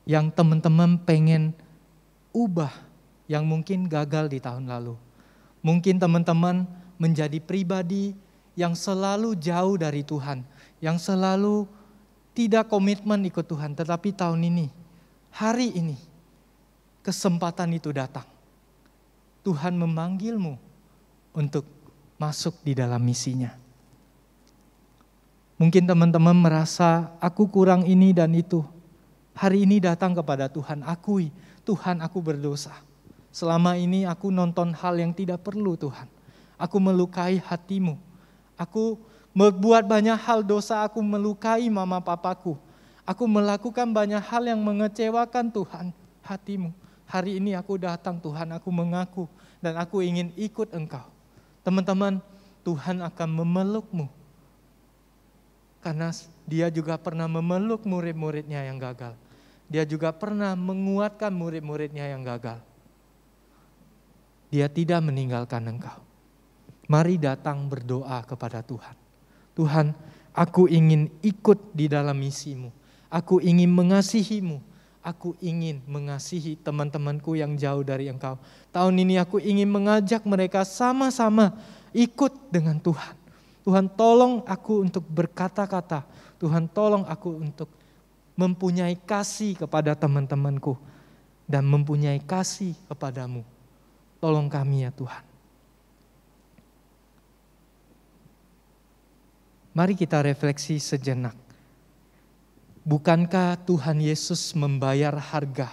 yang teman-teman pengen ubah yang mungkin gagal di tahun lalu? Mungkin teman-teman menjadi pribadi yang selalu jauh dari Tuhan, yang selalu tidak komitmen ikut Tuhan, tetapi tahun ini, hari ini, kesempatan itu datang. Tuhan memanggilmu untuk masuk di dalam misinya. Mungkin teman-teman merasa, aku kurang ini dan itu. Hari ini datang kepada Tuhan, akui, Tuhan aku berdosa. Selama ini aku nonton hal yang tidak perlu Tuhan. Aku melukai hatimu. Aku membuat banyak hal dosa, aku melukai mama papaku. Aku melakukan banyak hal yang mengecewakan Tuhan, hatimu. Hari ini aku datang Tuhan, aku mengaku dan aku ingin ikut Engkau. Teman-teman, Tuhan akan memelukmu. Karena Dia juga pernah memeluk murid-muridnya yang gagal. Dia juga pernah menguatkan murid-muridnya yang gagal. Dia tidak meninggalkan engkau. Mari datang berdoa kepada Tuhan. Tuhan, aku ingin ikut di dalam misimu. Aku ingin mengasihimu. Aku ingin mengasihi teman-temanku yang jauh dari engkau. Tahun ini aku ingin mengajak mereka sama-sama ikut dengan Tuhan. Tuhan tolong aku untuk berkata-kata. Tuhan tolong aku untuk mempunyai kasih kepada teman-temanku. Dan mempunyai kasih kepadamu. Tolong kami ya Tuhan. Mari kita refleksi sejenak. Bukankah Tuhan Yesus membayar harga,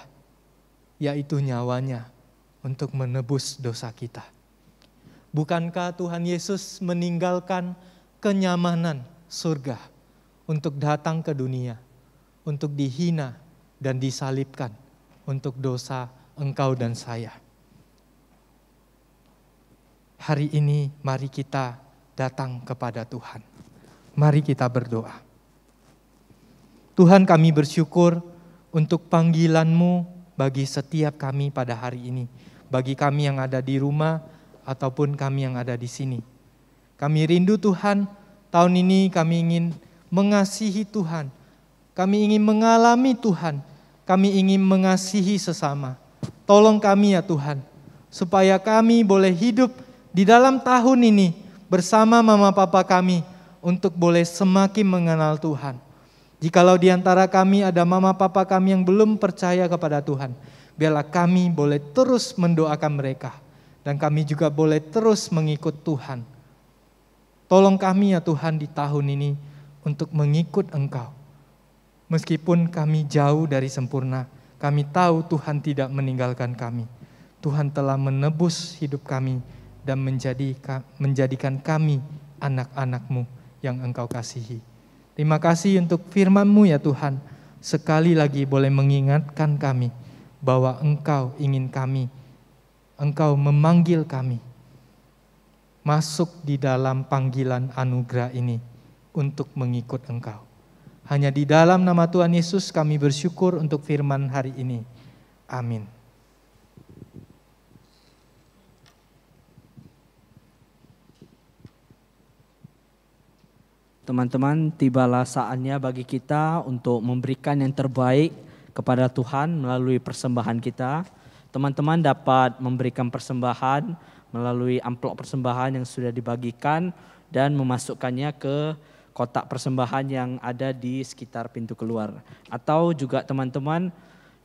yaitu nyawanya, untuk menebus dosa kita? Bukankah Tuhan Yesus meninggalkan kenyamanan surga untuk datang ke dunia, untuk dihina dan disalibkan untuk dosa engkau dan saya? Hari ini mari kita datang kepada Tuhan. Mari kita berdoa. Tuhan, kami bersyukur untuk panggilan-Mu bagi setiap kami pada hari ini. Bagi kami yang ada di rumah ataupun kami yang ada di sini. Kami rindu Tuhan, tahun ini kami ingin mengasihi Tuhan. Kami ingin mengalami Tuhan. Kami ingin mengasihi sesama. Tolong kami ya Tuhan, supaya kami boleh hidup di dalam tahun ini bersama mama papa kami untuk boleh semakin mengenal Tuhan. Jikalau di antara kami ada mama papa kami yang belum percaya kepada Tuhan, biarlah kami boleh terus mendoakan mereka dan kami juga boleh terus mengikut Tuhan. Tolong kami ya Tuhan di tahun ini untuk mengikut Engkau. Meskipun kami jauh dari sempurna, kami tahu Tuhan tidak meninggalkan kami. Tuhan telah menebus hidup kami dan menjadikan kami anak-anak-Mu yang Engkau kasihi. Terima kasih untuk firman-Mu ya Tuhan. Sekali lagi boleh mengingatkan kami bahwa Engkau ingin kami, Engkau memanggil kami masuk di dalam panggilan anugerah ini untuk mengikut Engkau. Hanya di dalam nama Tuhan Yesus kami bersyukur untuk firman hari ini. Amin. Teman-teman, tibalah saatnya bagi kita untuk memberikan yang terbaik kepada Tuhan melalui persembahan kita. Teman-teman dapat memberikan persembahan melalui amplop persembahan yang sudah dibagikan dan memasukkannya ke kotak persembahan yang ada di sekitar pintu keluar. Atau juga teman-teman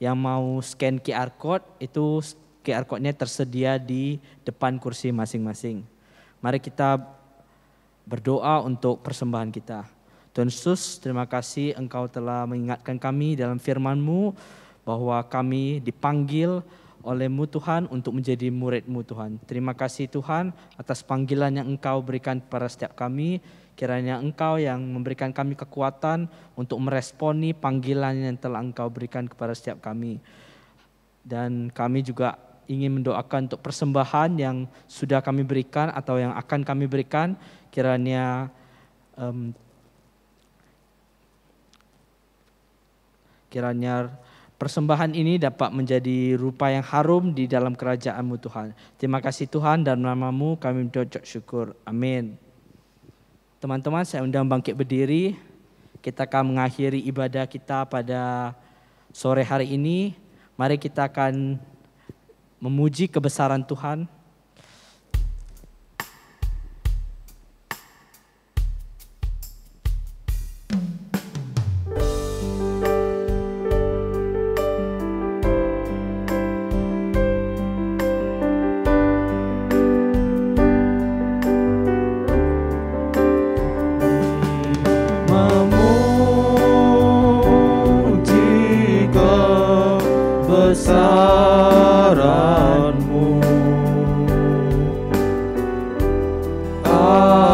yang mau scan QR Code, itu QR Code-nya tersedia di depan kursi masing-masing. Mari kita berdoa untuk persembahan kita. Tuhan Yesus, terima kasih Engkau telah mengingatkan kami dalam firman-Mu bahwa kami dipanggil oleh-Mu Tuhan untuk menjadi murid-Mu Tuhan. Terima kasih Tuhan atas panggilan yang Engkau berikan kepada setiap kami. Kiranya Engkau yang memberikan kami kekuatan untuk meresponi panggilan yang telah Engkau berikan kepada setiap kami. Dan kami juga ingin mendoakan untuk persembahan yang sudah kami berikan atau yang akan kami berikan. Kiranya persembahan ini dapat menjadi rupa yang harum di dalam kerajaan-Mu Tuhan. Terima kasih Tuhan, dan nama-Mu kami mengucap syukur. Amin. Teman-teman, saya undang bangkit berdiri. Kita akan mengakhiri ibadah kita pada sore hari ini. Mari kita akan memuji kebesaran Tuhan. kebesaran-Mu.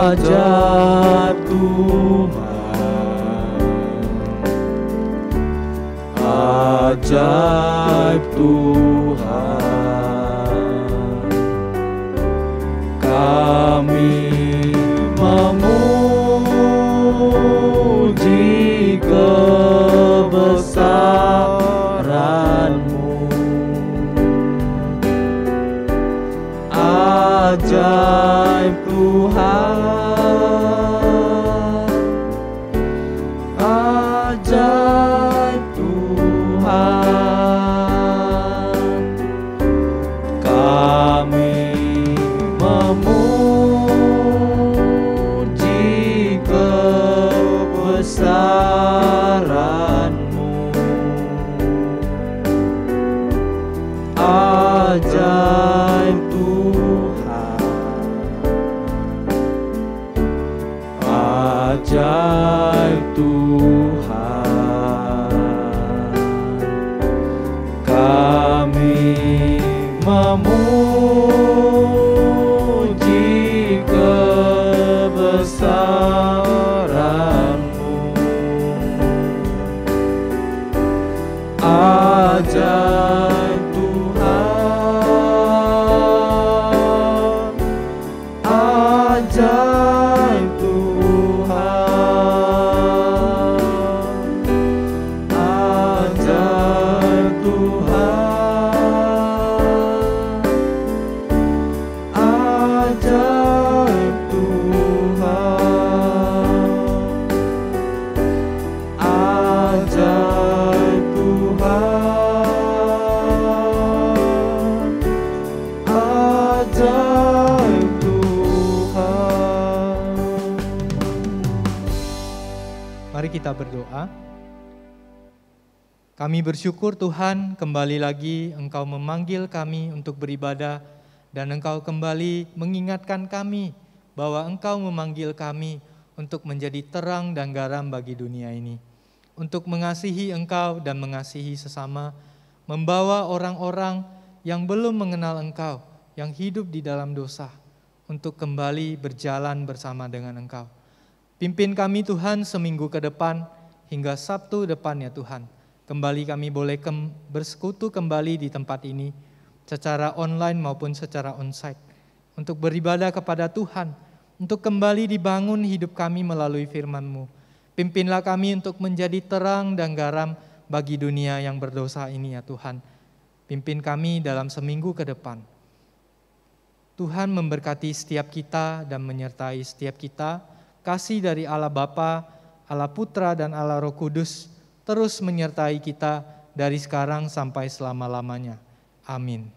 Ajaib Tuhan, ajaib Tuhan, kami memuji kebesaran-Mu. Ajaib Tuhan, ajaib Tuhan, kami memuji kebesaran-Mu. Ajaib Tuhan, ajaib Tuhan, kami memuji kebesaran-Mu. Ajaib Tuhan, ajaib Tuhan, ajaib Tuhan, ajaib Tuhan, ajaib Tuhan, ajaib Tuhan. Mari kita berdoa. Kami bersyukur Tuhan, kembali lagi Engkau memanggil kami untuk beribadah dan Engkau kembali mengingatkan kami bahwa Engkau memanggil kami untuk menjadi terang dan garam bagi dunia ini. untuk mengasihi Engkau dan mengasihi sesama, membawa orang-orang yang belum mengenal Engkau, yang hidup di dalam dosa, untuk kembali berjalan bersama dengan Engkau. Pimpin kami Tuhan seminggu ke depan, hingga Sabtu depan ya Tuhan. Kembali kami boleh bersekutu kembali di tempat ini, secara online maupun secara onsite, untuk beribadah kepada Tuhan, untuk kembali dibangun hidup kami melalui firman-Mu. Pimpinlah kami untuk menjadi terang dan garam bagi dunia yang berdosa ini ya Tuhan. Pimpin kami dalam seminggu ke depan. Tuhan memberkati setiap kita dan menyertai setiap kita. Kasih dari Allah Bapa, Allah Putra dan Allah Roh Kudus terus menyertai kita dari sekarang sampai selama-lamanya. Amin.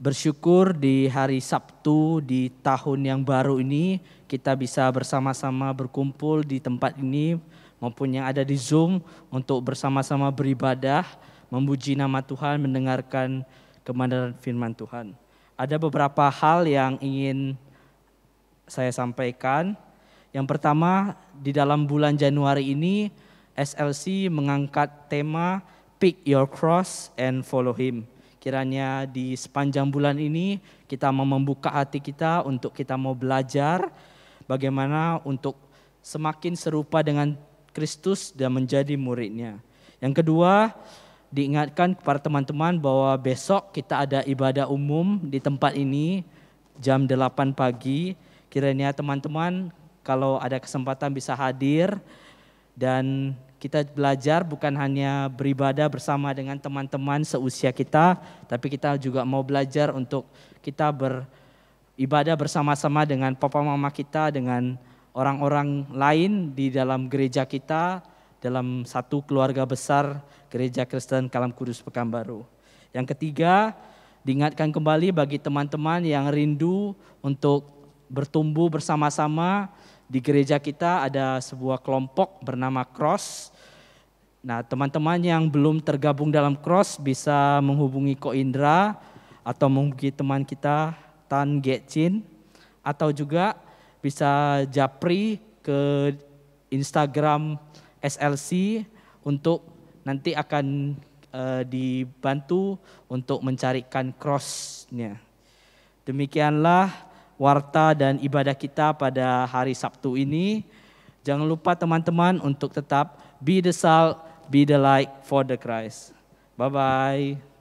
Bersyukur di hari Sabtu di tahun yang baru ini kita bisa bersama-sama berkumpul di tempat ini maupun yang ada di Zoom untuk bersama-sama beribadah, memuji nama Tuhan, mendengarkan kebenaran firman Tuhan. Ada beberapa hal yang ingin saya sampaikan. Yang pertama, di dalam bulan Januari ini SLC mengangkat tema Pick Your Cross and Follow Him. Kiranya di sepanjang bulan ini kita mau membuka hati kita untuk kita mau belajar bagaimana untuk semakin serupa dengan Kristus dan menjadi muridnya. Yang kedua, diingatkan kepada teman-teman bahwa besok kita ada ibadah umum di tempat ini jam 8 pagi. Kiranya teman-teman kalau ada kesempatan bisa hadir dan kita belajar bukan hanya beribadah bersama dengan teman-teman seusia kita, tapi kita juga mau belajar untuk kita beribadah bersama-sama dengan papa mama kita, dengan orang-orang lain di dalam gereja kita, dalam satu keluarga besar Gereja Kristen Kalam Kudus Pekanbaru. Yang ketiga, diingatkan kembali bagi teman-teman yang rindu untuk bertumbuh bersama-sama. Di gereja kita ada sebuah kelompok bernama Cross. Nah, teman-teman yang belum tergabung dalam Cross bisa menghubungi Ko Indra atau menghubungi teman kita Tan Getchin, atau juga bisa japri ke Instagram SLC untuk nanti akan dibantu untuk mencarikan cross-nya. Demikianlah warta dan ibadah kita pada hari Sabtu ini. Jangan lupa teman-teman untuk tetap be the salt, be the light for the Christ. Bye-bye.